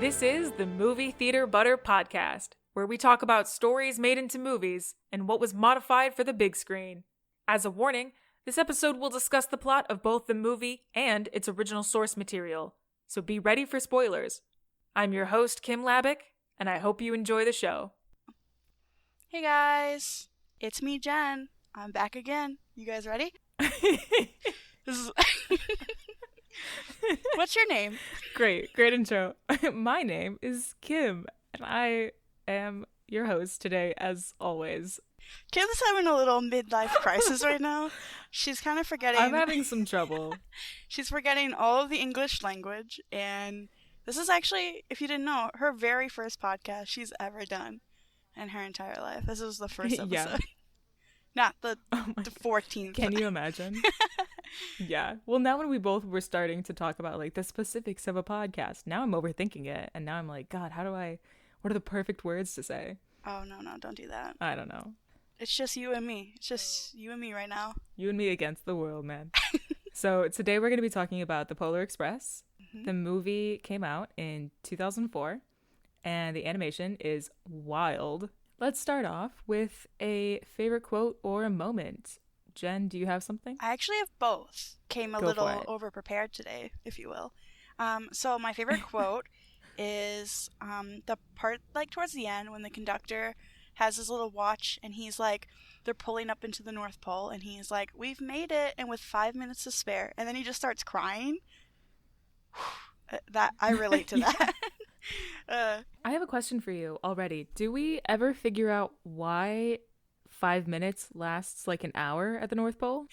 This is the Movie Theater Butter Podcast, where we talk about stories made into movies and what was modified for the big screen. As a warning, this episode will discuss the plot of both the movie and its original source material, so be ready for spoilers. I'm your host, Kim Labick, and I hope you enjoy the show. Hey guys, it's me, Jen. I'm back again. You guys ready? This is What's your name? Great intro. My name is Kim, and I am your host today, as always. Kim's having a little midlife crisis right now. She's kind of forgetting. I'm having some trouble. She's forgetting all of the English language, and this is actually, if you didn't know, her very first podcast she's ever done in her entire life. This was the first episode. Yeah. Not the 14th. Can you imagine? Yeah. Well, now when we both were starting to talk about like the specifics of a podcast, now I'm overthinking it, and now I'm like, God, what are the perfect words to say? Oh, no, don't do that. I don't know. It's just you and me. It's just you and me right now. You and me against the world, man. So today we're going to be talking about The Polar Express. Mm-hmm. The movie came out in 2004, and the animation is wild. Let's start off with a favorite quote or a moment. Jen, do you have something? I actually have both. Came a little over-prepared today, if you will. So my favorite quote is the part like towards the end when the conductor has his little watch and he's like, they're pulling up into the North Pole and he's like, we've made it, and with 5 minutes to spare, and then he just starts crying. That I relate to that. I have a question for you already. Do we ever figure out why 5 minutes lasts like an hour at the North Pole?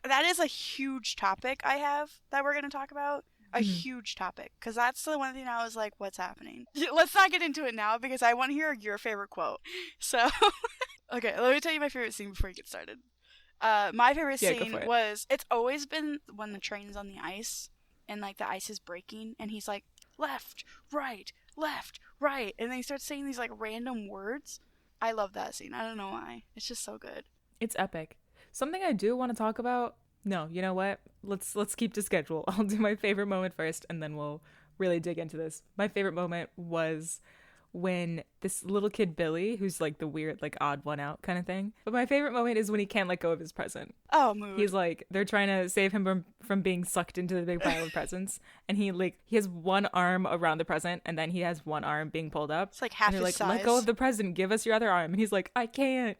That is a huge topic I have that we're going to talk about. A huge topic, because that's the one thing I was like, what's happening? Let's not get into it now because I want to hear your favorite quote. So, okay, let me tell you my favorite scene before you get started. My favorite scene was, it's always been when the train's on the ice and like the ice is breaking and he's like, left, right, and then he starts saying these like random words. I love that scene. I don't know why. It's just so good. It's epic. Something I do want to talk about. No, you know what? Let's keep to schedule. I'll do my favorite moment first, and then we'll really dig into this. My favorite moment was when this little kid Billy, who's like the weird, like odd one out kind of thing. But my favorite moment is when he can't let go of his present. Oh, mood. He's like, they're trying to save him from being sucked into the big pile of presents, and he has one arm around the present, and then he has one arm being pulled up. It's like half his size. Let go of the present, give us your other arm, and he's like, I can't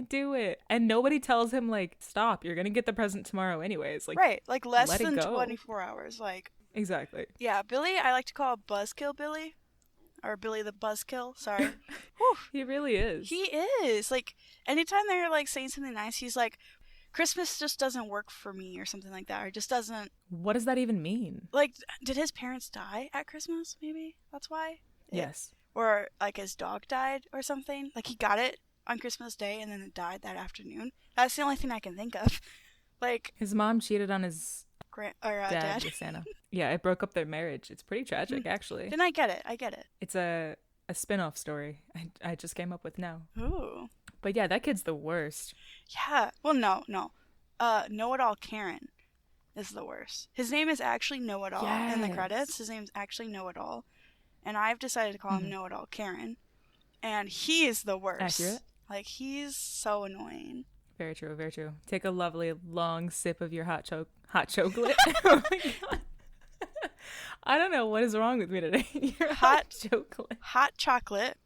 do it, and nobody tells him like, stop, you're gonna get the present tomorrow anyways. Like, right, like less than 24 hours, like. Exactly. Yeah, Billy, I like to call Buzzkill Billy. Or Billy the Buzzkill, sorry. He really is. He is. Like, anytime they're, like, saying something nice, he's like, Christmas just doesn't work for me, or something like that, or just doesn't... What does that even mean? Like, did his parents die at Christmas, maybe? That's why? Yes. Or, like, his dog died, or something? Like, he got it on Christmas Day, and then it died that afternoon? That's the only thing I can think of. Like... His mom cheated on his... dad with Santa. Yeah, it broke up their marriage. It's pretty tragic, actually. Then I get it. It's a spin-off story I just came up with now. Ooh. But yeah, that kid's the worst. Yeah. Well, no. Know-It-All Karen is the worst. His name is actually Know-It-All. Yes. In the credits, his name's actually Know-It-All. And I've decided to call him Know-It-All Karen. And he is the worst. Accurate. Like, he's so annoying. Very true, very true. Take a lovely long sip of your hot chocolate. Oh my God. I don't know what is wrong with me today. Your hot chocolate. Hot chocolate.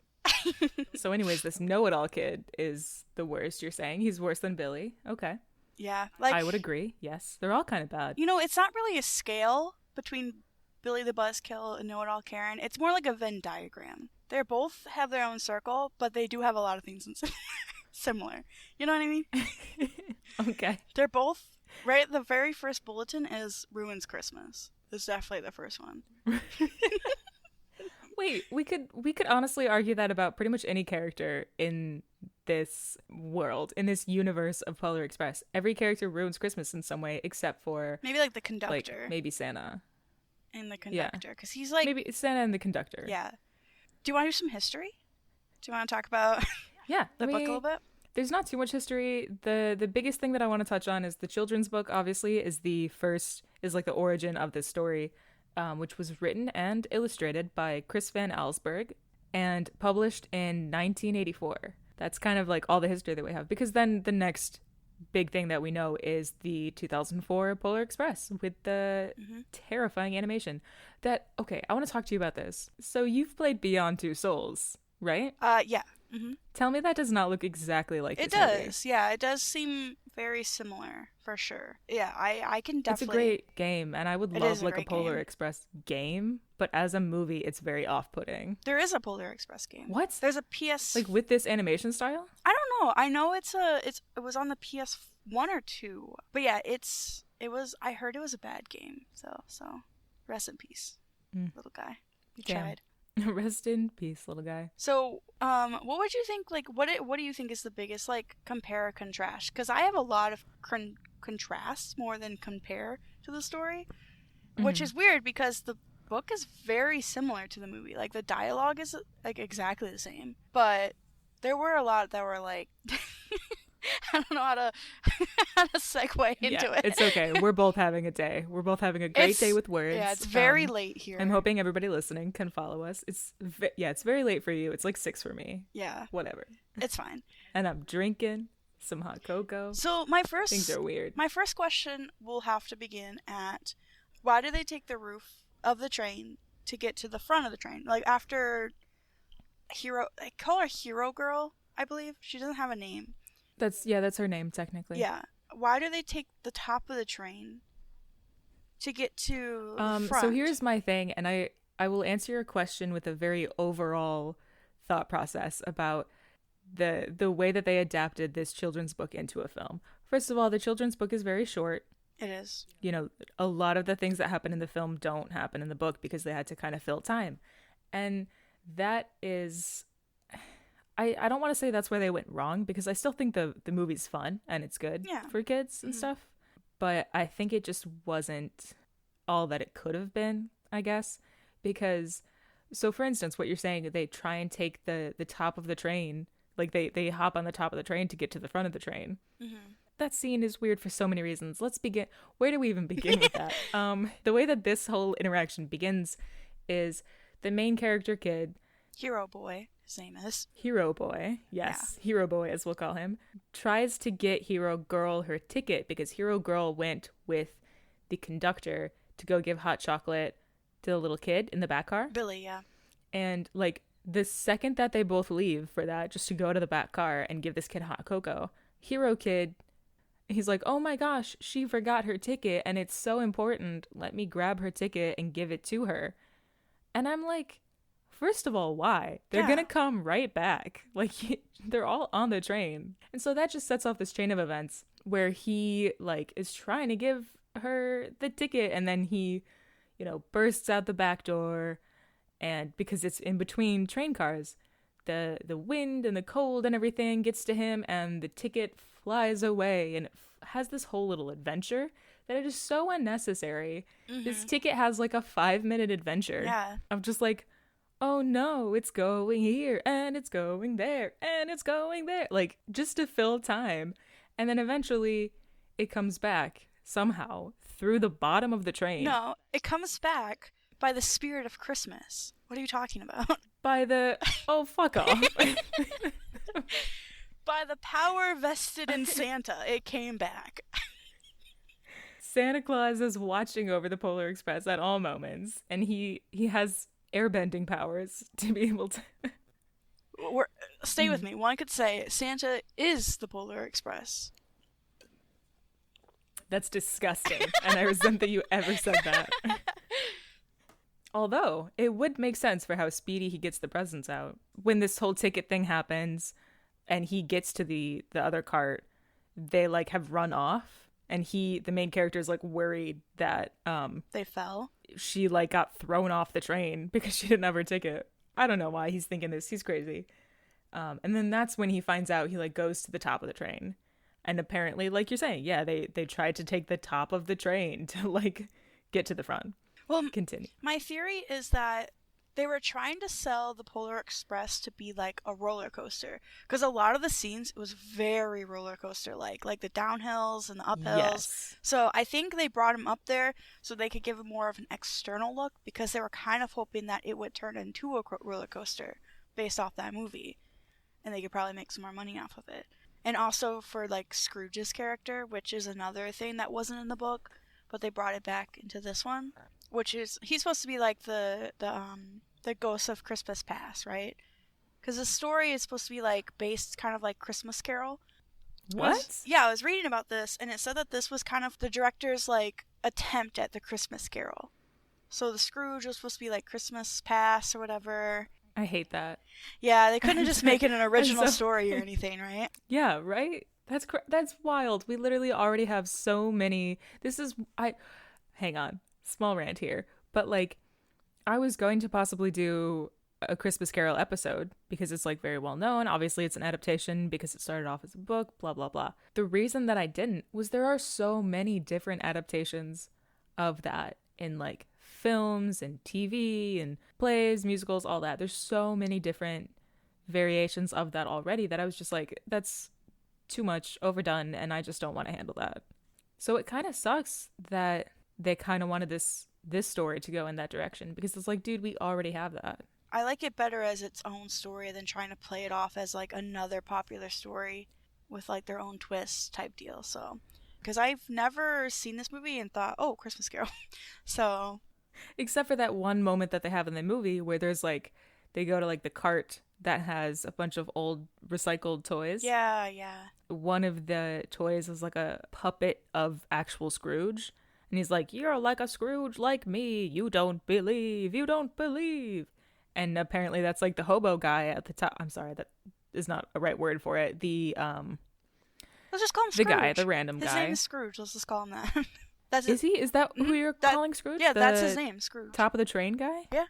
So anyways, this know-it-all kid is the worst, you're saying? He's worse than Billy. Okay. Yeah. Like, I would agree. Yes. They're all kind of bad. You know, it's not really a scale between Billy the Buzzkill and Know-It-All Karen. It's more like a Venn diagram. They both have their own circle, but they do have a lot of things in similar. You know what I mean? Okay. They're both, right? The very first bulletin is ruins Christmas. It's definitely the first one. Wait, we could honestly argue that about pretty much any character in this world, in this universe of Polar Express. Every character ruins Christmas in some way, except for maybe like the conductor, like maybe Santa, and the conductor, because he's like maybe Santa and the conductor. Yeah. Do you want to do some history? Do you want to talk about the book a little bit? There's not too much history. The biggest thing that I want to touch on is the children's book. Obviously, is like the origin of this story. which was written and illustrated by Chris Van Allsburg and published in 1984. That's kind of like all the history that we have, because then the next big thing that we know is the 2004 Polar Express with the terrifying animation. Okay, I want to talk to you about this. So you've played Beyond Two Souls, right? Yeah. Mm-hmm. Tell me that does not look exactly like it this movie. does. Yeah, it does seem very similar for sure. Yeah, I can definitely. It's a great game, and I would love like a Polar Express game, but as a movie, it's very off-putting. There is a Polar Express game. What? There's a PS like with this animation style? I don't know. I know it was on the PS1 or 2, but yeah, I heard it was a bad game. So rest in peace, little guy. You tried. Rest in peace, little guy. So, what would you think? Like, what do you think is the biggest like compare or contrast? Because I have a lot of contrasts more than compare to the story, which is weird because the book is very similar to the movie. Like the dialogue is like exactly the same, but there were a lot that were like. I don't know how to segue into it. It's okay. We're both having a day. We're both having a great day with words. Yeah, it's very late here. I'm hoping everybody listening can follow us. It's very late for you. It's like 6 for me. Yeah. Whatever. It's fine. And I'm drinking some hot cocoa. So things are weird. My first question will have to begin at, why do they take the roof of the train to get to the front of the train? Like after I call her Hero Girl, I believe. She doesn't have a name. That's her name technically. Yeah. Why do they take the top of the train to get to the front? So here's my thing, and I will answer your question with a very overall thought process about the way that they adapted this children's book into a film. First of all, the children's book is very short. It is. You know, a lot of the things that happen in the film don't happen in the book because they had to kind of fill time. And that is... I don't want to say that's where they went wrong, because I still think the movie's fun and it's good for kids and stuff. But I think it just wasn't all that it could have been, I guess. Because, so for instance, what you're saying, they try and take the top of the train. Like they hop on the top of the train to get to the front of the train. Mm-hmm. That scene is weird for so many reasons. Let's begin. Where do we even begin with that? The way that this whole interaction begins is the main character kid, Hero Boy, his name is. Hero Boy, yes. Yeah. Hero Boy, as we'll call him, tries to get Hero Girl her ticket because Hero Girl went with the conductor to go give hot chocolate to the little kid in the back car. Billy, yeah. And, like, the second that they both leave for that, just to go to the back car and give this kid hot cocoa, Hero Kid, he's like, oh my gosh, she forgot her ticket and it's so important. Let me grab her ticket and give it to her. And I'm like... First of all, why? They're going to come right back. Like, they're all on the train. And so that just sets off this chain of events where he, like, is trying to give her the ticket. And then he, you know, bursts out the back door. And because it's in between train cars, the wind and the cold and everything gets to him. And the ticket flies away. And it has this whole little adventure that it is so unnecessary. Mm-hmm. This ticket has, like, a 5-minute adventure. Yeah. I'm just like... oh no, it's going here, and it's going there, and it's going there. Like, just to fill time. And then eventually, it comes back, somehow, through the bottom of the train. No, it comes back by the spirit of Christmas. What are you talking about? By the... oh, fuck off. By the power vested in Santa, it came back. Santa Claus is watching over the Polar Express at all moments, and he has... airbending powers to be able to stay with me. One could say Santa is the Polar Express. That's disgusting, and I resent that you ever said that. Although it would make sense for how speedy he gets the presents out. When this whole ticket thing happens and he gets to the other cart, they like have run off, and the main character is like worried that they fell. She like got thrown off the train because she didn't have her ticket. I don't know why he's thinking this. He's crazy. And then that's when he finds out. He like goes to the top of the train, and apparently, like you're saying, yeah, they tried to take the top of the train to like get to the front. Well, continue. My theory is that They were trying to sell the Polar Express to be like a roller coaster, because a lot of the scenes, it was very roller coaster like the downhills and the uphills. Yes. So I think they brought him up there so they could give him more of an external look, because they were kind of hoping that it would turn into a roller coaster based off that movie, and they could probably make some more money off of it. And also for like Scrooge's character, which is another thing that wasn't in the book, but they brought it back into this one, which is he's supposed to be like the ghost of Christmas Past, right? Because the story is supposed to be like based kind of like Christmas Carol. What? I was reading about this, and it said that this was kind of the director's like attempt at the Christmas Carol. So the Scrooge was supposed to be like Christmas Past or whatever. I hate that. Yeah, they couldn't just make it an original story or anything, right? Yeah, right? That's wild. We literally already have so many. Hang on. Small rant here. But like, I was going to possibly do a Christmas Carol episode because it's like very well known. Obviously, it's an adaptation because it started off as a book, blah, blah, blah. The reason that I didn't was there are so many different adaptations of that in like films and TV and plays, musicals, all that. There's so many different variations of that already that I was just like, that's too much, overdone, and I just don't want to handle that. So it kind of sucks that they kind of wanted this story to go in that direction, because it's like, dude, we already have that. I like it better as its own story than trying to play it off as like another popular story with like their own twist type deal. So, because I've never seen this movie and thought, oh, Christmas Carol. So, except for that one moment that they have in the movie where there's like, they go to like the cart that has a bunch of old recycled toys. Yeah, yeah. One of the toys is like a puppet of actual Scrooge. And he's like, you're like a Scrooge like me. You don't believe. You don't believe. And apparently that's like the hobo guy at the top. I'm sorry, that is not a right word for it. Let's just call him Scrooge. The guy, the random guy. His name is Scrooge. Let's just call him that. Is he? Is that who you're calling Scrooge? Yeah, that's his name, Scrooge. Top of the train guy? Yeah.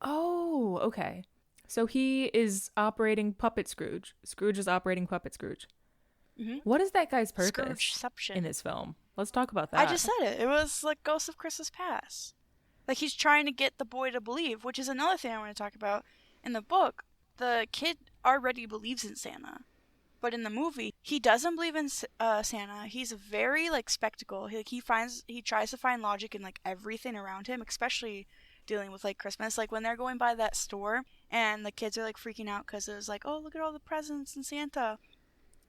Oh, okay. So he is operating Puppet Scrooge. Scrooge is operating Puppet Scrooge. Mm-hmm. What is that guy's purpose Scroogeception in this film? Let's talk about that. I just said it. It was like Ghost of Christmas Past. Like, he's trying to get the boy to believe, which is another thing I want to talk about. In the book, the kid already believes in Santa. But in the movie, he doesn't believe in Santa. He's very, like, skeptical. He tries to find logic in, like, everything around him, especially dealing with, like, Christmas. Like, when they're going by that store, and the kids are, like, freaking out because it was like, oh, look at all the presents and Santa.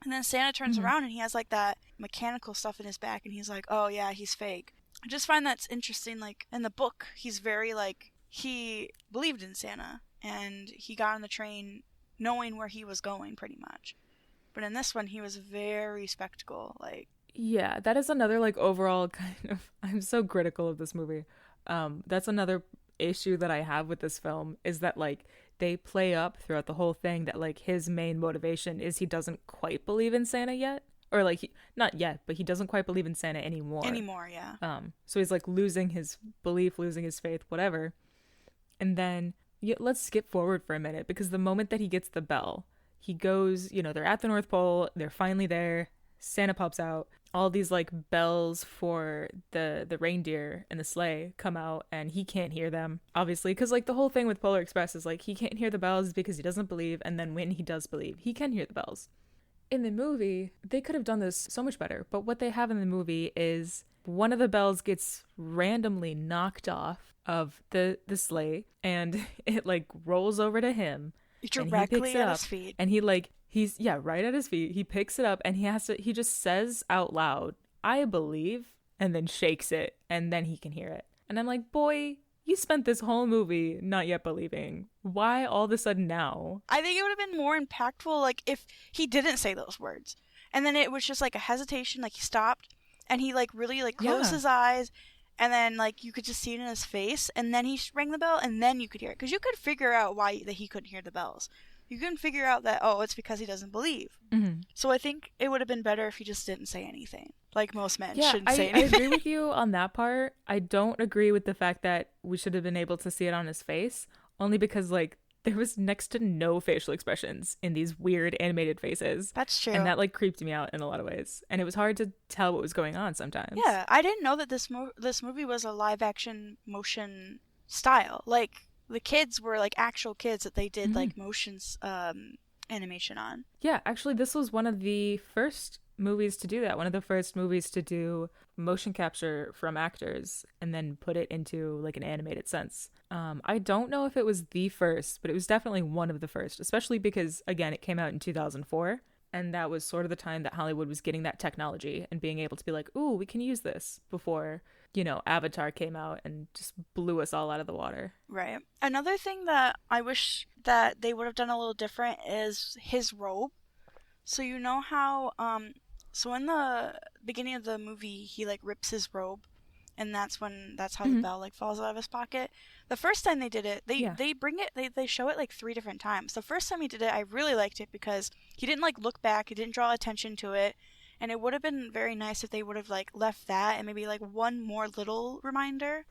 And then Santa turns around, and he has, like, that mechanical stuff in his back, and he's like, oh, yeah, he's fake. I just find that's interesting. Like, in the book, he's very, like, he believed in Santa, and he got on the train knowing where he was going, pretty much. But in this one, he was very skeptical, like. Yeah, that is another, like, overall kind of, I'm so critical of this movie. That's another issue that I have with this film, is that, like, they play up throughout the whole thing that, like, his main motivation is he doesn't quite believe in Santa yet. Or, like, not yet, but he doesn't quite believe in Santa anymore. Yeah. So he's, like, losing his belief, losing his faith, whatever. And then, let's skip forward for a minute, because the moment that he gets the bell, he goes, they're at the North Pole, they're finally there, Santa pops out, all these, like, bells for the reindeer and the sleigh come out, and he can't hear them, obviously, because, like, the whole thing with Polar Express is, like, he can't hear the bells because he doesn't believe, and then when he does believe, he can hear the bells. In the movie, they could have done this so much better, but what they have in the movie is one of the bells gets randomly knocked off of the sleigh, and it, like, rolls over to him. Directly at his feet. And he's right at his feet. He picks it up, and he just says out loud, I believe, and then shakes it, and then he can hear it. And I'm like, boy, you spent this whole movie not yet believing. Why all of a sudden now? I think it would have been more impactful, like, if he didn't say those words. And then it was just, like, a hesitation, like, he stopped, and he, like, really, like, closed his eyes, and then, like, you could just see it in his face, and then he rang the bell, and then you could hear it. Because you could figure out why that he couldn't hear the bells. You couldn't figure out that, oh, it's because he doesn't believe. Mm-hmm. So I think it would have been better if he just didn't say anything. Like most men shouldn't say anything. I agree with you on that part. I don't agree with the fact that we should have been able to see it on his face, only because, like, there was next to no facial expressions in these weird animated faces. That's true. And that, like, creeped me out in a lot of ways. And it was hard to tell what was going on sometimes. Yeah, I didn't know that this movie was a live-action motion style. Like, the kids were like actual kids that they did like motions animation on. Yeah, actually, this was one of the first movies to do that. One of the first movies to do motion capture from actors and then put it into like an animated sense. I don't know if it was the first, but it was definitely one of the first, especially because, again, it came out in 2004. And that was sort of the time that Hollywood was getting that technology and being able to be like, ooh, we can use this before, you know, Avatar came out and just blew us all out of the water. Right. Another thing that I wish that they would have done a little different is his robe. So you know how, so in the beginning of the movie, he like rips his robe, and that's how the bell like falls out of his pocket. The first time they did it, they show it like 3 different times. The first time he did it, I really liked it because he didn't like look back, he didn't draw attention to it, and it would have been very nice if they would have like left that and maybe like one more little reminder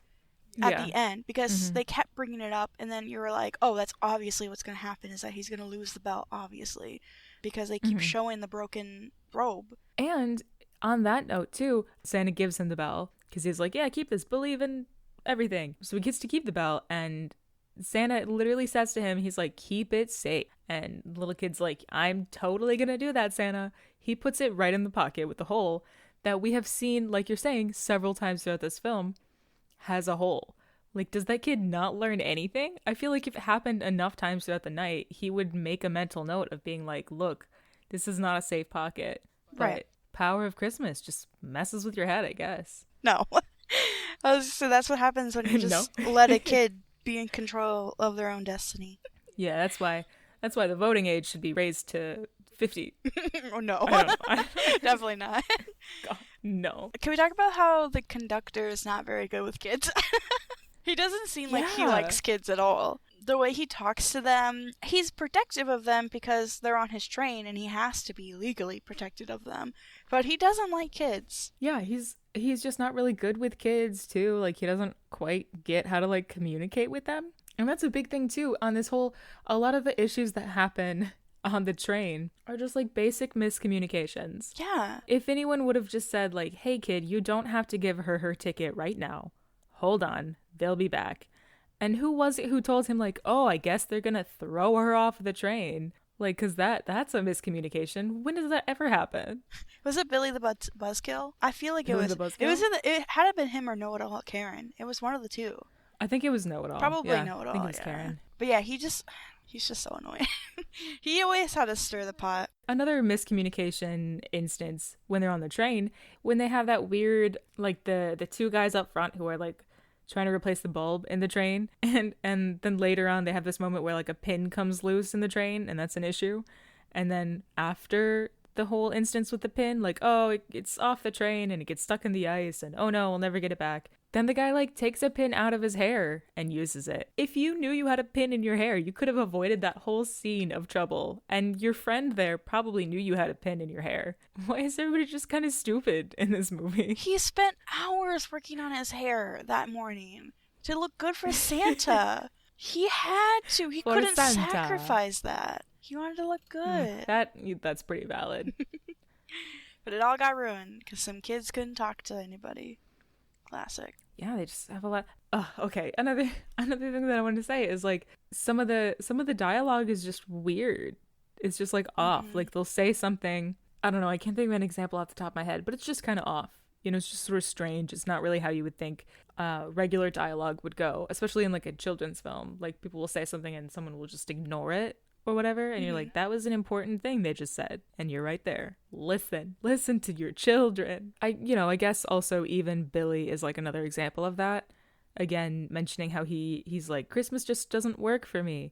at the end, because they kept bringing it up, and then you were like, oh, that's obviously what's going to happen, is that he's going to lose the belt, obviously, because they keep showing the broken robe. And on that note too, Santa gives him the bell because he's like, yeah, keep this, believe in everything. So he gets to keep the bell, and Santa literally says to him, he's like, keep it safe. And the little kid's like, I'm totally gonna do that, Santa. He puts it right in the pocket with the hole that we have seen, like you're saying, several times throughout this film, has a hole. Like, does that kid not learn anything? I feel like if it happened enough times throughout the night, he would make a mental note of being like, look, this is not a safe pocket. But Right. power of Christmas just messes with your head, I guess. No. So that's what happens when you just let a kid be in control of their own destiny. Yeah, that's why the voting age should be raised to 50. Oh, no. I don't know. Definitely not. God, no. Can we talk about how the conductor is not very good with kids? He doesn't seem like he likes kids at all. The way he talks to them, he's protective of them because they're on his train and he has to be legally protected of them. But he doesn't like kids. Yeah, he's just not really good with kids too. Like, he doesn't quite get how to like communicate with them. And that's a big thing too on this whole, a lot of the issues that happen on the train are just like basic miscommunications. Yeah. If anyone would have just said like, hey kid, you don't have to give her ticket right now. Hold on, they'll be back. And who was it who told him like, oh, I guess they're gonna throw her off the train? Like, cause that's a miscommunication. When does that ever happen? Was it Billy the Buzzkill? I feel like Billy it was. the Buzzkill? It was it had to been him or Know-It-All Karen. It was one of the two. I think it was Know-It-All. Probably yeah, Know-It-All. I think it was yeah. Karen. But yeah, he's just so annoying. He always had to stir the pot. Another miscommunication instance when they're on the train, when they have that weird, like the 2 guys up front who are like trying to replace the bulb in the train, and then later on they have this moment where like a pin comes loose in the train and that's an issue, and then after the whole instance with the pin, like, oh, it's off the train and it gets stuck in the ice and oh no, we'll never get it back. Then the guy like takes a pin out of his hair and uses it. If you knew you had a pin in your hair, you could have avoided that whole scene of trouble. And your friend there probably knew you had a pin in your hair. Why is everybody just kind of stupid in this movie? He spent hours working on his hair that morning to look good for Santa. He had to. He couldn't sacrifice that. He wanted to look good. That's pretty valid. But it all got ruined because some kids couldn't talk to anybody. Classic. Yeah, they just have a lot. Okay. Another thing that I wanted to say is like some of the dialogue is just weird. It's just like off. Like they'll say something. I don't know. I can't think of an example off the top of my head, but it's just kind of off. You know, it's just sort of strange. It's not really how you would think regular dialogue would go, especially in like a children's film. Like people will say something and someone will just ignore it or whatever, and you're like, that was an important thing they just said, and you're right there. Listen to your children. I guess also even Billy is like another example of that. Again, mentioning how he's like, Christmas just doesn't work for me,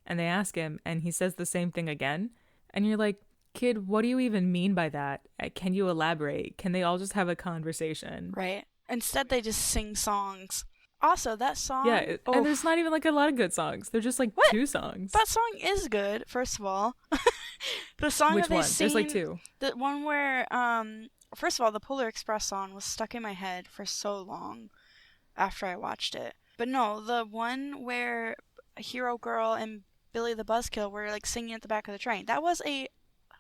and they ask him and he says the same thing again, and you're like, kid, what do you even mean by that? Can you elaborate? Can they all just have a conversation? Right. Instead they just sing songs. Also, that song... Yeah, and there's not even, like, a lot of good songs. They're just, like, 2 songs. That song is good, first of all. The song Which that they one? sing... There's, like, 2. The one where, first of all, the Polar Express song was stuck in my head for so long after I watched it. But no, the one where Hero Girl and Billy the Buzzkill were, like, singing at the back of the train. That was a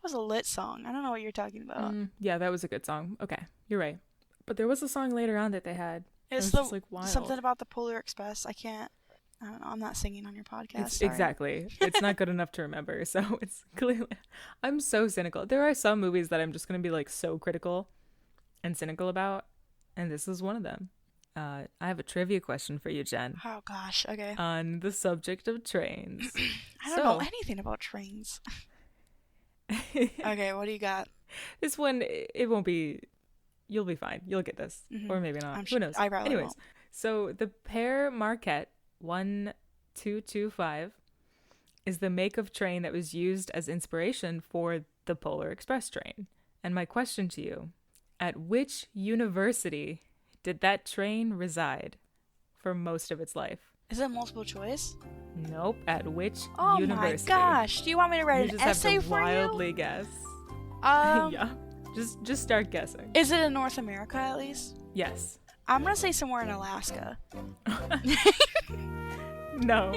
lit song. I don't know what you're talking about. Yeah, that was a good song. Okay, you're right. But there was a song later on that they had. It's just like wild. Something about the Polar Express. I can't I don't know. I'm not singing on your podcast. Exactly. It's not good enough to remember. So it's clearly, I'm so cynical. There are some movies that I'm just going to be like so critical and cynical about. And this is one of them. I have a trivia question for you, Jen. Oh, gosh. Okay. On the subject of trains. I don't know anything about trains. Okay, what do you got? This one, it won't be, you'll be fine. You'll get this. Mm-hmm. Or maybe not. Who knows? I probably won't. So the Père Marquette 1225 is the make of train that was used as inspiration for the Polar Express train. And my question to you, at which university did that train reside for most of its life? Is it multiple choice? Nope. At which university? Oh my gosh. Do you want me to write an essay for you? You just have to wildly guess. Yeah. Just start guessing. Is it in North America at least? Yes. I'm going to say somewhere in Alaska. No,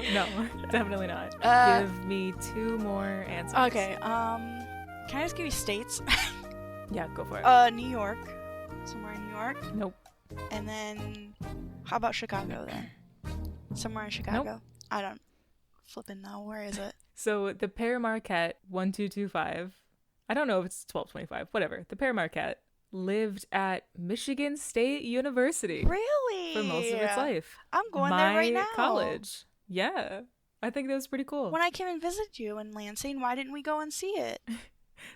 definitely not. Give me 2 more answers. Okay, can I just give you states? Yeah, go for it. New York. Somewhere in New York. Nope. And then, how about Chicago then? Somewhere in Chicago? Nope. I don't flipping know. Where is it? So the Père Marquette 1225, I don't know if it's 1225, whatever. The Père Marquette lived at Michigan State University. Really? For most of its life. I'm going there right now. College. Yeah. I think that was pretty cool. When I came and visited you in Lansing, why didn't we go and see it?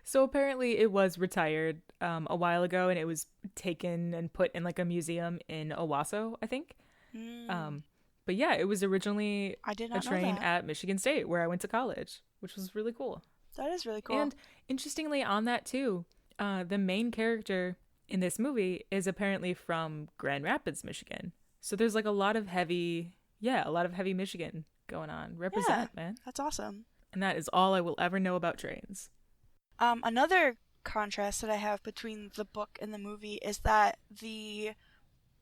So apparently it was retired a while ago, and it was taken and put in like a museum in Owasso, I think. But yeah, it was originally a train at Michigan State where I went to college, which was really cool. That is really cool. And interestingly on that too, the main character in this movie is apparently from Grand Rapids, Michigan. So there's like a lot of heavy Michigan going on. Represent, man. That's awesome. And that is all I will ever know about trains. Another contrast that I have between the book and the movie is that the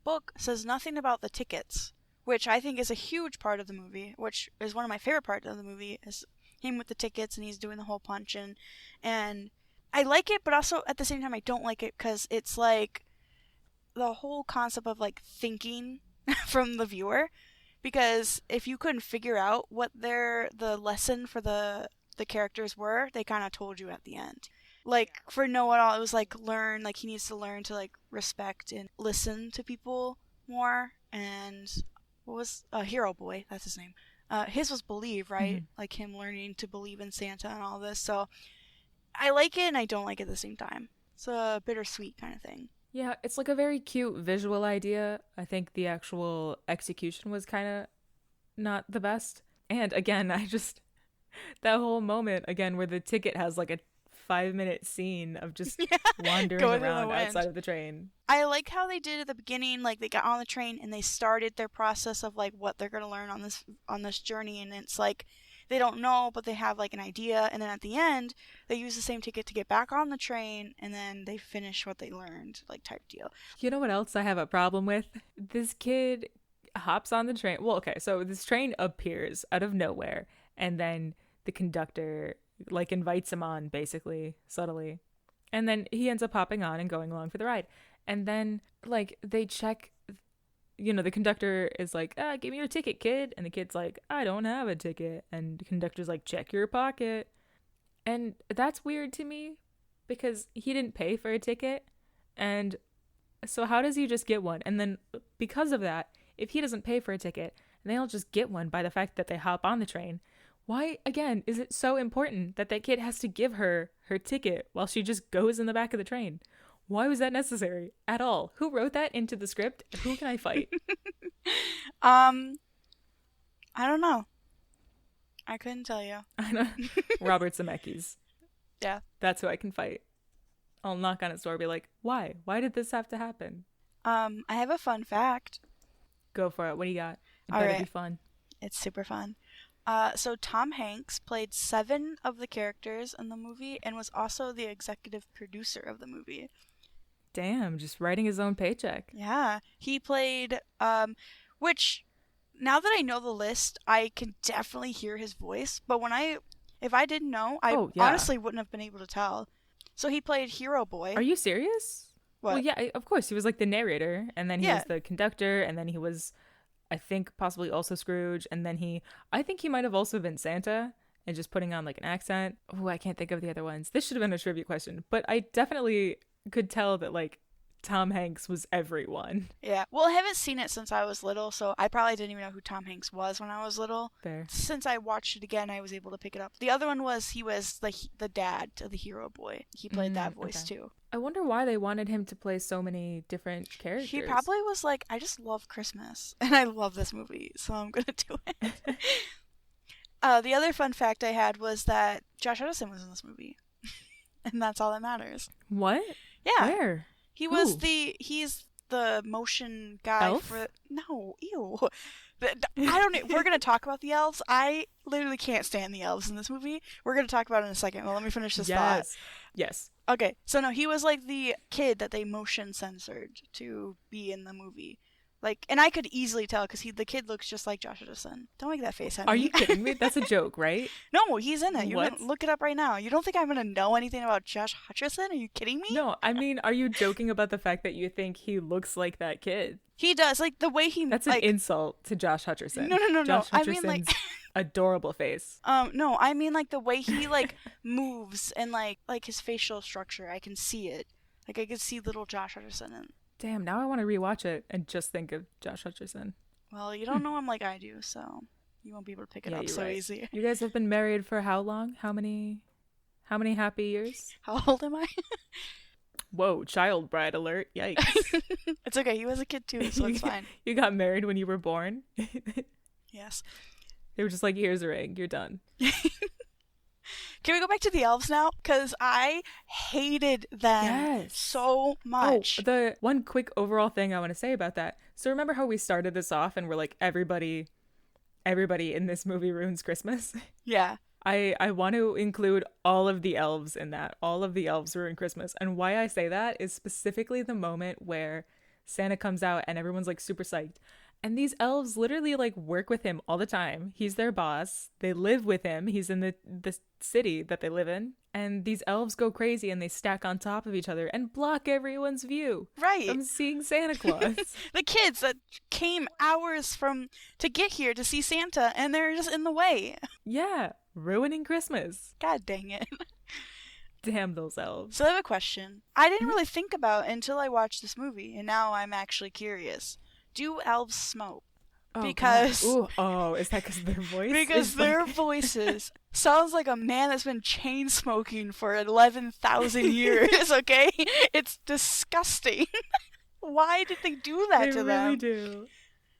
book says nothing about the tickets, which I think is a huge part of the movie, which is one of my favorite parts of the movie, is him with the tickets and he's doing the whole punch in. And I like it, but also at the same time I don't like it because it's like the whole concept of like thinking from the viewer. Because if you couldn't figure out what the lesson for the characters were, they kind of told you at the end. Like for Know-It-All, it was like he needs to learn to like respect and listen to people more. And what was Hero Boy? That's his name. His was Believe, right? Mm-hmm. Like him learning to believe in Santa and all this. So I like it and I don't like it at the same time. It's a bittersweet kind of thing. Yeah, it's like a very cute visual idea. I think the actual execution was kind of not the best. And again, that whole moment again where the ticket has like a 5-minute scene of just wandering around outside of the train. I like how they did at the beginning, like they got on the train and they started their process of like what they're going to learn on this journey, and it's like they don't know, but they have like an idea, and then at the end they use the same ticket to get back on the train, and then they finish what they learned, like type deal. You know what else I have a problem with? This kid hops on the train. Well, okay, so this train appears out of nowhere, and then the conductor like invites him on basically subtly, and then he ends up hopping on and going along for the ride. And then like they check, the conductor is like, give me your ticket, kid. And the kid's like, I don't have a ticket. And the conductor's like, check your pocket. And that's weird to me because he didn't pay for a ticket. And so how does he just get one? And then because of that, if he doesn't pay for a ticket and they'll just get one by the fact that they hop on the train, why, again, is it so important that kid has to give her ticket while she just goes in the back of the train? Why was that necessary at all? Who wrote that into the script? Who can I fight? I don't know. I couldn't tell you. I know. Robert Zemeckis. Yeah. That's who I can fight. I'll knock on his door and be like, why? Why did this have to happen? I have a fun fact. Go for it. What do you got? It better be fun. It's super fun. So Tom Hanks played 7 of the characters in the movie and was also the executive producer of the movie. Damn, just writing his own paycheck. Yeah. He played, which, now that I know the list, I can definitely hear his voice. But if I didn't know, I honestly wouldn't have been able to tell. So he played Hero Boy. Are you serious? What? Well, yeah, of course. He was like the narrator, and then he was the conductor, and then he was I think possibly also Scrooge, and then I think he might have also been Santa and just putting on like an accent. Oh, I can't think of the other ones. This should have been a trivia question, but I definitely could tell that like Tom Hanks was everyone. Yeah. Well, I haven't seen it since I was little, so I probably didn't even know who Tom Hanks was when I was little. Fair. Since I watched it again, I was able to pick it up. The other one was he was the dad to the hero boy. He played that voice too. I wonder why they wanted him to play so many different characters. He probably was like, I just love Christmas, and I love this movie, so I'm gonna do it. The other fun fact I had was that Josh Hutcherson was in this movie. And that's all that matters. What? Yeah. Where? He's the motion guy Elf? for... No, ew. We're going to talk about the elves. I literally can't stand the elves in this movie. We're going to talk about it in a second. Well, let me finish this thought. Yes. Okay, so no, he was like the kid that they motion censored to be in the movie. Like, and I could easily tell because the kid looks just like Josh Hutcherson. Don't make that face at me. Are you kidding me? That's a joke, right? No, he's in it. You What? can look it up right now. You don't think I'm going to know anything about Josh Hutcherson? Are you kidding me? No, I mean, are you joking about the fact that you think he looks like that kid? He does. Like, the way he... That's like, an insult to Josh Hutcherson. No. Josh I mean, like... Hutcherson's adorable face. No, I mean, like, the way he, like, moves and, like his facial structure. I can see it. Like, I can see little Josh Hutcherson in. Damn, now I want to rewatch it and just think of Josh Hutcherson. Well, you don't know him like I do, so you won't be able to pick it up so easy. You guys have been married for how long? How many happy years? How old am I? Whoa, child bride alert. Yikes. It's okay. He was a kid too, so it's fine. You got married when you were born? Yes. They were just like, here's a ring. You're done. Can we go back to the elves now? Because I hated them so much. Oh, the one quick overall thing I want to say about that. So remember how we started this off and we're like, everybody in this movie ruins Christmas? Yeah. I want to include all of the elves in that. All of the elves ruin Christmas. And why I say that is specifically the moment where Santa comes out and everyone's like super psyched. And these elves literally like work with him all the time. He's their boss. They live with him. He's in the city that they live in. And these elves go crazy and they stack on top of each other and block everyone's view. Right. From seeing Santa Claus. The kids that came hours to get here to see Santa and they're just in the way. Yeah. Ruining Christmas. God dang it. Damn those elves. So I have a question. I didn't really think about until I watched this movie, and now I'm actually curious. Do elves smoke? Oh, because is that because of their voice? Because their voices sounds like a man that's been chain smoking for 11,000 years. Okay, it's disgusting. Why did they do that to them? They really do.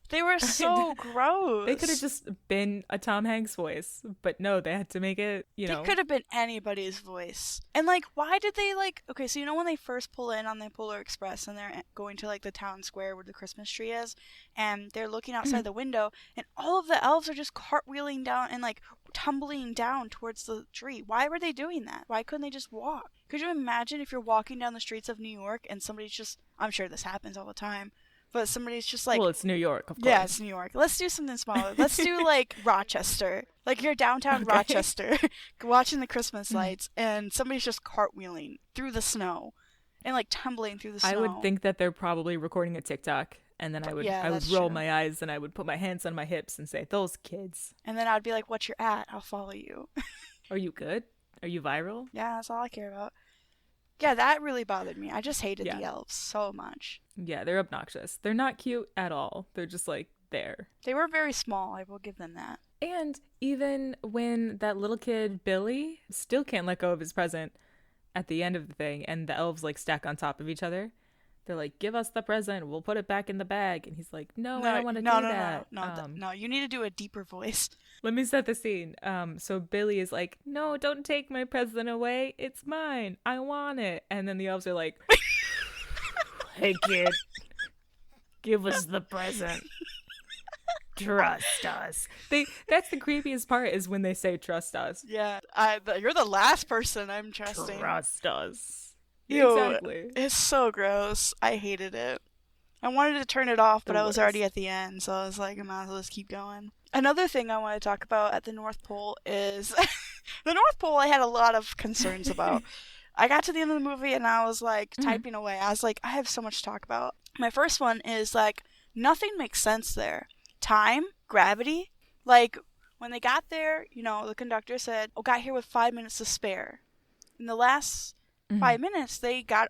They were so gross. They could have just been a Tom Hanks voice, but no, they had to make it, They could have been anybody's voice. And, like, why did they, like... Okay, so you know when they first pull in on the Polar Express and they're going to, like, the town square where the Christmas tree is, and they're looking outside the window, and all of the elves are just cartwheeling down and, like, tumbling down towards the tree. Why were they doing that? Why couldn't they just walk? Could you imagine if you're walking down the streets of New York and somebody's just... I'm sure this happens all the time. But somebody's just like... Well, it's New York, of course. Yeah, it's New York. Let's do something smaller. Let's do, like, Rochester. Like, you're downtown Rochester, watching the Christmas lights, and somebody's just cartwheeling through the snow and, like, tumbling through the snow. I would think that they're probably recording a TikTok, and then I would roll my eyes, and I would put my hands on my hips and say, those kids. And then I'd be like, what's your at? I'll follow you. Are you good? Are you viral? Yeah, that's all I care about. Yeah, that really bothered me. I just hated the elves so much. Yeah, they're obnoxious. They're not cute at all. They're just like there. They were very small. I will give them that. And even when that little kid, Billy, still can't let go of his present at the end of the thing, and the elves like stack on top of each other, they're like, give us the present. We'll put it back in the bag. And he's like, no, I don't want to do that. No, you need to do a deeper voice. Let me set the scene. So Billy is like, no, don't take my present away. It's mine. I want it. And then the elves are like, hey, kid, give us the present. Trust us. That's the creepiest part is when they say trust us. Yeah, you're the last person I'm trusting. Trust us. Ew, exactly. It's so gross. I hated it. I wanted to turn it off, but I was already at the end, so I was like, I might as well just keep going. Another thing I want to talk about at the North Pole is... the North Pole I had a lot of concerns about. I got to the end of the movie and I was like typing away. I was like, I have so much to talk about. My first one is like, nothing makes sense there. time, gravity. Like, when they got there, the conductor said, oh, got here with 5 minutes to spare. In the last 5 minutes, they got,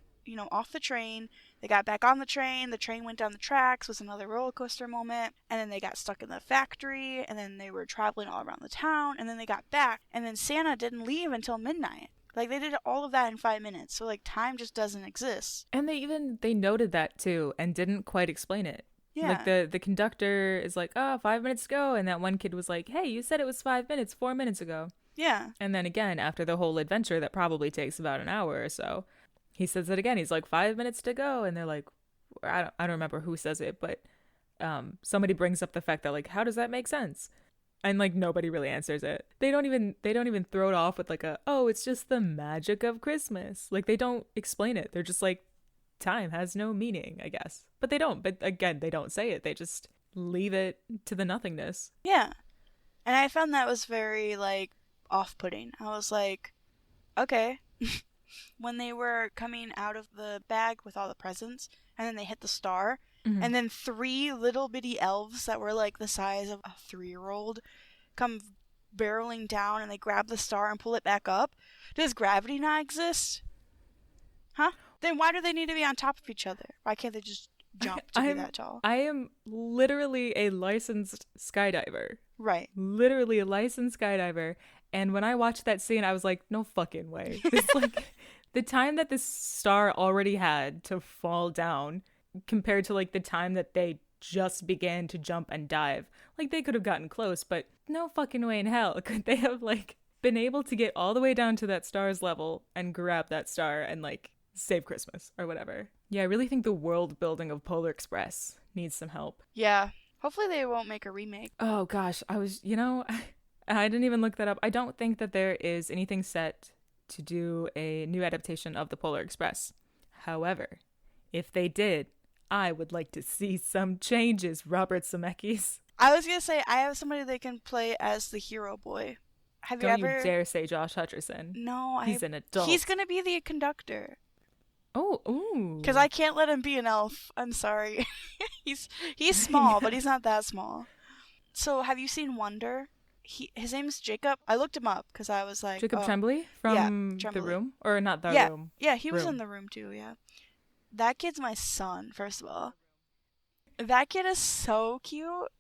off the train. They got back on the train went down the tracks, was another roller coaster moment, and then they got stuck in the factory, and then they were traveling all around the town, and then they got back, and then Santa didn't leave until midnight. Like, they did all of that in 5 minutes, so, like, time just doesn't exist. And they noted that, too, and didn't quite explain it. Yeah. Like, the conductor is like, 5 minutes ago, and that one kid was like, hey, you said it was 5 minutes 4 minutes ago. Yeah. And then again, after the whole adventure that probably takes about an hour or so, he says it again. He's like, 5 minutes to go. And they're like, I don't remember who says it, but somebody brings up the fact that, like, how does that make sense? And, like, nobody really answers it. They don't even throw it off with, like, it's just the magic of Christmas. Like, they don't explain it. They're just like, time has no meaning, I guess. But they don't. But again, they don't say it. They just leave it to the nothingness. Yeah. And I found that was very, like, off-putting. I was like, okay. When they were coming out of the bag with all the presents, and then they hit the star, and then 3 little bitty elves that were like the size of a 3-year-old come barreling down, and they grab the star and pull it back up. Does gravity not exist? Huh? Then why do they need to be on top of each other? Why can't they just jump to be that tall? I am literally a licensed skydiver. Right. Literally a licensed skydiver. And when I watched that scene, I was like, no fucking way. It's like the time that this star already had to fall down compared to, like, the time that they just began to jump and dive. Like, they could have gotten close, but no fucking way in hell could they have, like, been able to get all the way down to that star's level and grab that star and, like, save Christmas or whatever. Yeah, I really think the world building of Polar Express needs some help. Yeah. Hopefully they won't make a remake. Oh, gosh. I didn't even look that up. I don't think that there is anything set to do a new adaptation of the Polar Express. However, if they did, I would like to see some changes, Robert Zemeckis. I was going to say, I have somebody that can play as the hero boy. Don't you dare say Josh Hutcherson. No. He's an adult. He's going to be the conductor. Oh, ooh. Because I can't let him be an elf. I'm sorry. He's small, but he's not that small. So, have you seen Wonder? His name's Jacob. I looked him up because I was like... Jacob Tremblay from The Room? Or not The Room? Yeah, he was in The Room too, yeah. That kid's my son, first of all. That kid is so cute.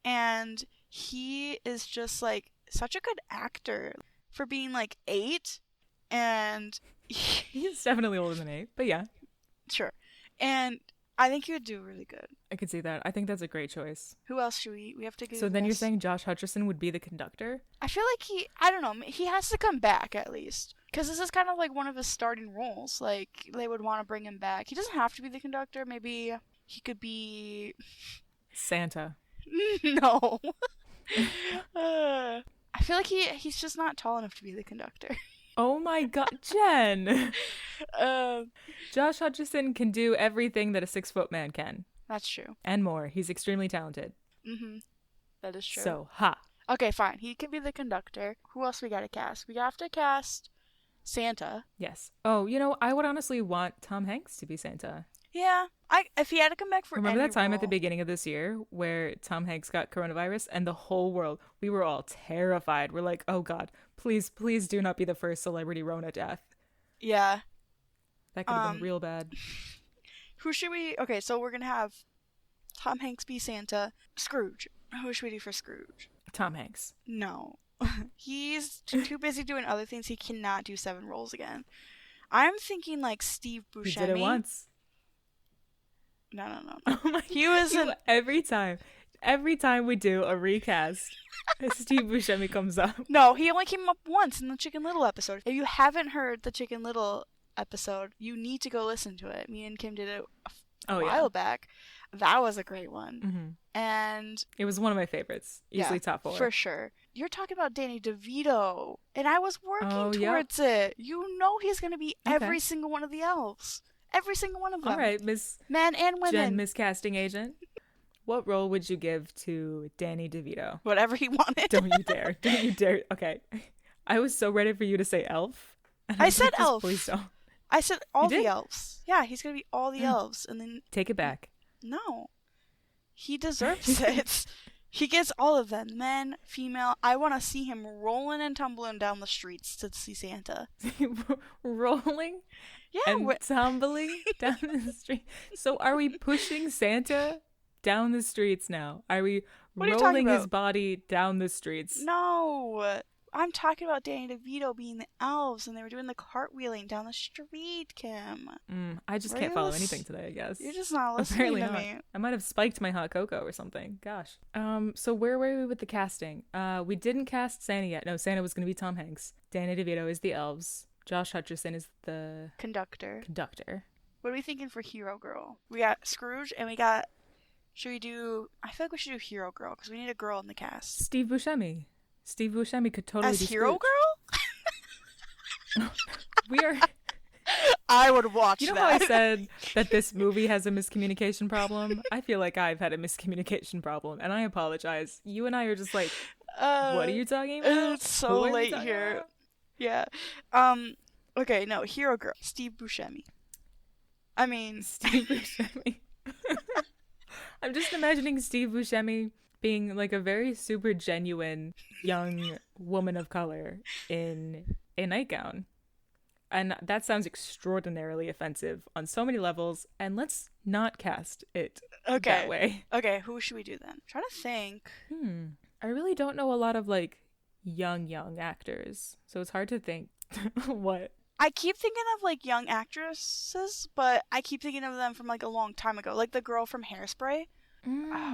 And he is just, like, such a good actor for being, like, 8. And... He's definitely older than 8, but yeah. Sure. And I think he would do really good. I could see that. I think that's a great choice. Who else should we have to go? So then you're saying Josh Hutcherson would be the conductor? I feel like I don't know, he has to come back at least. Because this is kind of like one of his starting roles. Like, they would want to bring him back. He doesn't have to be the conductor. Maybe he could be... Santa. No. I feel like he's just not tall enough to be the conductor. Oh my god, Jen! Josh Hutcherson can do everything that a 6-foot man can. That's true. And more. He's extremely talented. Mm-hmm. That is true. So, ha. Okay, fine. He can be the conductor. Who else we gotta cast? We have to cast Santa. Yes. Oh, I would honestly want Tom Hanks to be Santa. Yeah. If he had to come back for Remember any that time role... at the beginning of this year where Tom Hanks got coronavirus and the whole world, we were all terrified. We're like, oh god, please do not be the first celebrity Rona death. Yeah. That could have been real bad. Who should we... Okay, so we're gonna have Tom Hanks be Santa. Scrooge. Who should we do for Scrooge? Tom Hanks. No. He's too busy doing other things. He cannot do 7 roles again. I'm thinking like Steve Buscemi. He did it once. No. Oh my he was every time we do a recast, Steve Buscemi comes up. No, he only came up once in the Chicken Little episode. If you haven't heard the Chicken Little episode, you need to go listen to it. Me and Kim did it a while back. That was a great one. Mm-hmm. And it was one of my favorites. Easily top 4. For sure. You're talking about Danny DeVito. And I was working towards it. You know he's going to be every single one of the elves. Every single one of them. All right, Miss Men and women. Jen, Miss Casting Agent. What role would you give to Danny DeVito? Whatever he wanted. Don't you dare. Don't you dare. Okay. I was so ready for you to say elf. I said elf. Please don't. I said all the elves. Yeah, he's going to be all the elves. And then take it back. No. He deserves it. He gets all of them, men, female. I want to see him rolling and tumbling down the streets to see Santa. Rolling Yeah, and tumbling down the street. So are we pushing Santa down the streets now? Are we rolling his body down the streets? No. I'm talking about Danny DeVito being the elves, and they were doing the cartwheeling down the street, Kim. I just can't follow anything today, I guess. You're just not listening Apparently to not. me. I might have spiked my hot cocoa or something. Gosh. So where were we with the casting? We didn't cast Santa yet. No, Santa was going to be Tom Hanks. Danny DeVito is the elves. Josh Hutcherson is the conductor. What are we thinking for Hero Girl? We got Scrooge, and we got... Should we do... I feel like we should do Hero Girl, because we need a girl in the cast. Steve Buscemi. Steve Buscemi could totally as be Hero Girl? We are... I would watch that. You know how I said that this movie has a miscommunication problem? I feel like I've had a miscommunication problem, and I apologize. You and I are just like, what are you talking about? It's so late here. About? Yeah. Okay, no, Hero Girl. Steve Buscemi. Steve Buscemi. I'm just imagining Steve Buscemi being like a very super genuine young woman of color in a nightgown. And that sounds extraordinarily offensive on so many levels, and let's not cast it that way. Okay, who should we do then? I'm trying to think. I really don't know a lot of like young actors, so it's hard to think what. I keep thinking of like young actresses, but I keep thinking of them from like a long time ago. Like the girl from Hairspray.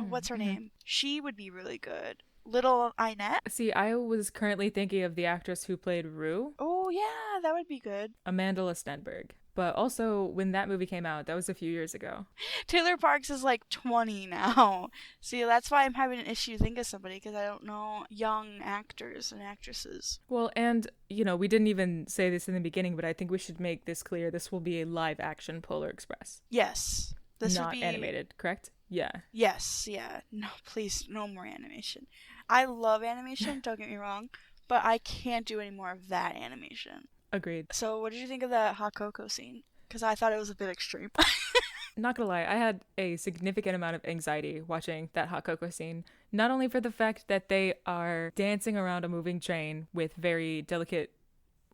What's her name? She would be really good. Little Inette? See, I was currently thinking of the actress who played Rue. Oh, yeah, that would be good. Amanda Stenberg. But also, when that movie came out, that was a few years ago. Taylor Parks is like 20 now. See, that's why I'm having an issue to think of somebody, because I don't know young actors and actresses. Well, and, you know, we didn't even say this in the beginning, but I think we should make this clear. This will be a live-action Polar Express. Yes. This not would be... animated, correct? Yeah. Yes, yeah. No, please, no more animation. I love animation, don't get me wrong, but I can't do any more of that animation. Agreed. So what did you think of that hot cocoa scene? Because I thought it was a bit extreme. Not gonna lie, I had a significant amount of anxiety watching that hot cocoa scene. Not only for the fact that they are dancing around a moving train with very delicate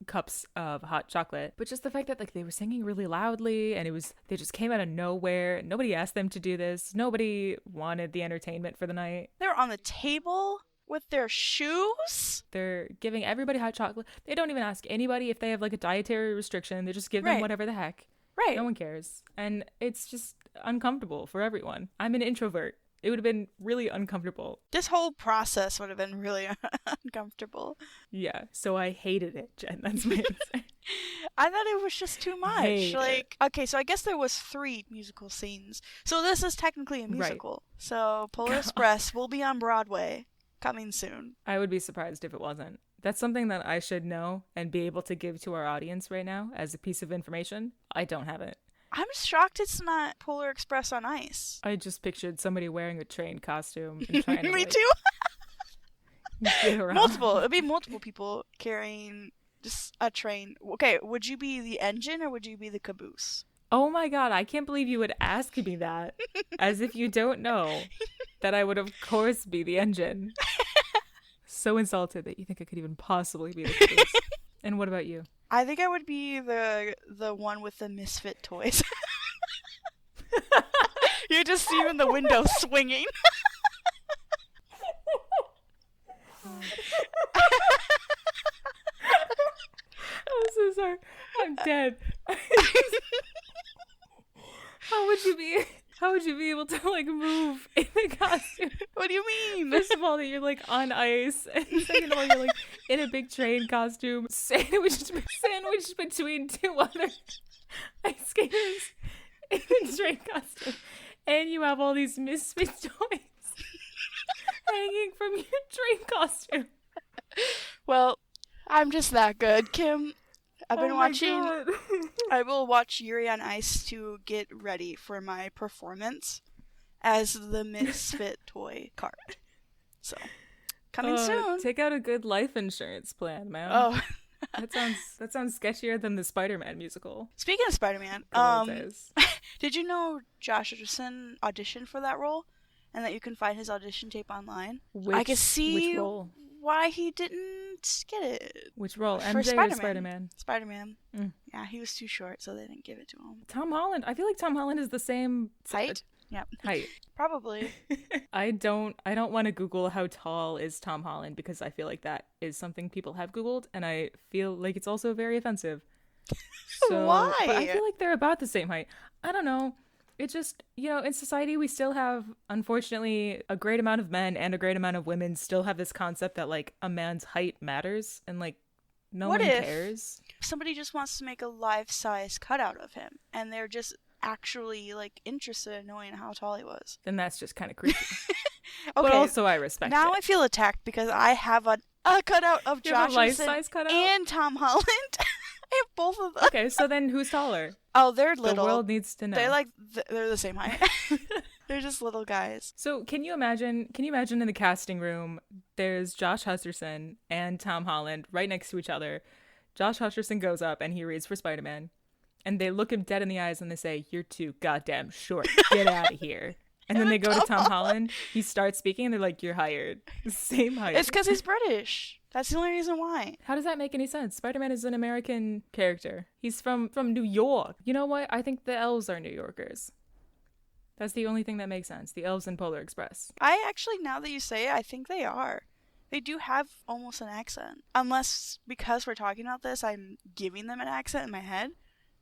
cups of hot chocolate, but just the fact that like they were singing really loudly, and they just came out of nowhere. Nobody asked them to do this. Nobody wanted the entertainment for the night. They were on the table with their shoes. They're giving everybody hot chocolate. They don't even ask anybody if they have like a dietary restriction. They just give them whatever the heck. Right. No one cares. And it's just uncomfortable for everyone. I'm an introvert. It would have been really uncomfortable. This whole process would have been really uncomfortable. Yeah, so I hated it, Jen. That's my answer. I thought it was just too much. Okay, so I guess there was 3 musical scenes. So this is technically a musical. Right. So Polar Express will be on Broadway coming soon. I would be surprised if it wasn't. That's something that I should know and be able to give to our audience right now as a piece of information. I don't have it. I'm shocked it's not Polar Express on ice. I just pictured somebody wearing a train costume and trying to Me too. get around. It'd be multiple people carrying just a train. Okay, would you be the engine or would you be the caboose? Oh my god, I can't believe you would ask me that. As if you don't know that I would of course be the engine. So insulted that you think I could even possibly be the caboose. And what about you? I think I would be the one with the misfit toys. You just see you in the window swinging. I'm so sorry. I'm dead. How would you be able to like move in the costume? What do you mean? First of all, that you're like on ice, and second of all, you're like in a big train costume, sandwiched between 2 other ice skaters in a train costume, and you have all these misfit toys hanging from your train costume. Well, I'm just that good, Kim. I've been watching. I will watch Yuri on Ice to get ready for my performance as the misfit toy cart. So, coming soon. Take out a good life insurance plan, man. Oh, that sounds sketchier than the Spider-Man musical. Speaking of Spider-Man, did you know Josh Hutcherson auditioned for that role? and that you can find his audition tape online. Which, I can see which role? why he didn't get it. Which role? For MJ or Spider-Man? Spider-Man. Mm. Yeah, he was too short, so they didn't give it to him. Tom Holland. I feel like Tom Holland is the same Height? Yeah. height. Probably. I don't want to Google how tall is Tom Holland because I feel like that is something people have Googled, and I feel like it's also very offensive. So, Why? But I feel like they're about the same height. I don't know. It just, in society we still have, unfortunately, a great amount of men and a great amount of women still have this concept that, like, a man's height matters and, like, no one cares. Somebody just wants to make a life-size cutout of him, and they're just actually, like, interested in knowing how tall he was. Then that's just kind of creepy. Okay. But also I respect now it. I feel attacked because I have a cutout of You have Josh a life-size cutout? and Tom Holland. I have both of them. Okay, so then who's taller? Oh, they're little. The world needs to know. They're like they're the same height. They're just little guys. So can you imagine in the casting room, there's Josh Hutcherson and Tom Holland right next to each other. Josh Hutcherson goes up and he reads for Spider-Man. And they look him dead in the eyes and they say, "You're too goddamn short. Get out of here." And then they go to Tom Holland. He starts speaking and they're like, "You're hired." Same height. It's because he's British. That's the only reason why. How does that make any sense? Spider-Man is an American character. He's from New York. You know what? I think the elves are New Yorkers. That's the only thing that makes sense. The elves in Polar Express. I actually, now that you say it, I think they are. They do have almost an accent. Unless, because we're talking about this, I'm giving them an accent in my head.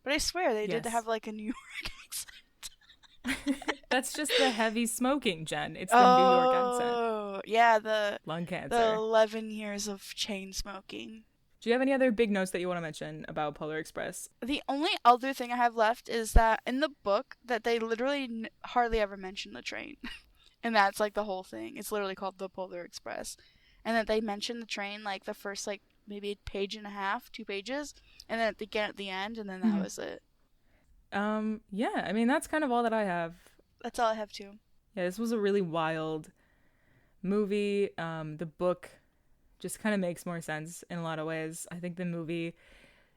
But I swear they did have like a New York accent. That's just the heavy smoking, Jen. It's the New York accent. Oh, yeah, the lung cancer. The 11 years of chain smoking. Do you have any other big notes that you want to mention about Polar Express? The only other thing I have left is that in the book that they literally hardly ever mention the train. And that's like the whole thing. It's literally called the Polar Express. And that they mention the train like the first like maybe a page and a half, 2 pages, and then again at the end, and then that was it. Yeah, I mean, that's kind of all that I have. That's all I have too. Yeah, this was a really wild movie. The book just kind of makes more sense in a lot of ways. I think the movie,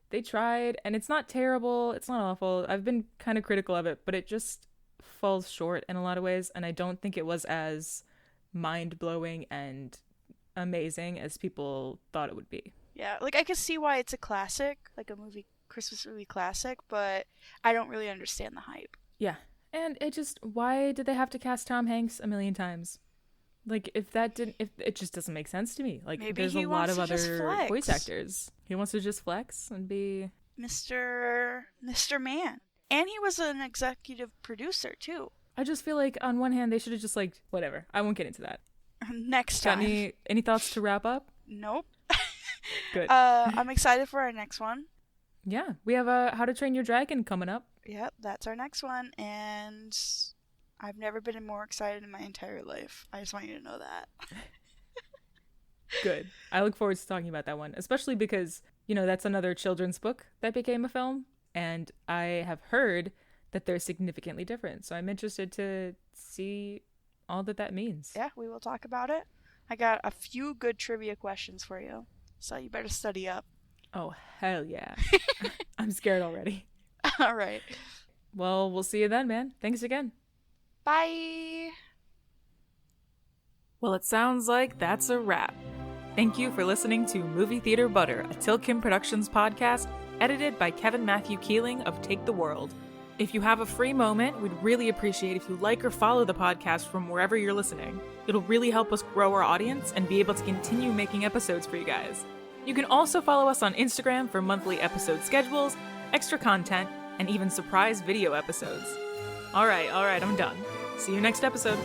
they tried, and it's not terrible, it's not awful. I've been kind of critical of it, but it just falls short in a lot of ways, and I don't think it was as mind-blowing and amazing as people thought it would be. Yeah, like I can see why it's a classic, like a Christmas movie classic, but I don't really understand the hype. Yeah. And it just, why did they have to cast Tom Hanks a million times? Like, if it just doesn't make sense to me. Like, maybe there's a lot of other voice actors. He wants to just flex and be Mr. Man. And he was an executive producer, too. I just feel like, on one hand, they should have just, like, whatever. I won't get into that. Next time. Got any thoughts to wrap up? Nope. Good. I'm excited for our next one. Yeah, we have a How to Train Your Dragon coming up. Yep, that's our next one, and I've never been more excited in my entire life. I just want you to know that. Good. I look forward to talking about that one, especially because, that's another children's book that became a film, and I have heard that they're significantly different, so I'm interested to see all that means. Yeah, we will talk about it. I got a few good trivia questions for you, so you better study up. Oh, hell yeah. I'm scared already. All right. Well, we'll see you then, man. Thanks again. Bye. Well, it sounds like that's a wrap. Thank you for listening to Movie Theater Butter, a Tilkim Productions podcast, edited by Kevin Matthew Keeling of Take the World. If you have a free moment, we'd really appreciate if you like or follow the podcast from wherever you're listening. It'll really help us grow our audience and be able to continue making episodes for you guys. You can also follow us on Instagram for monthly episode schedules, extra content, and even surprise video episodes. All right, I'm done. See you next episode.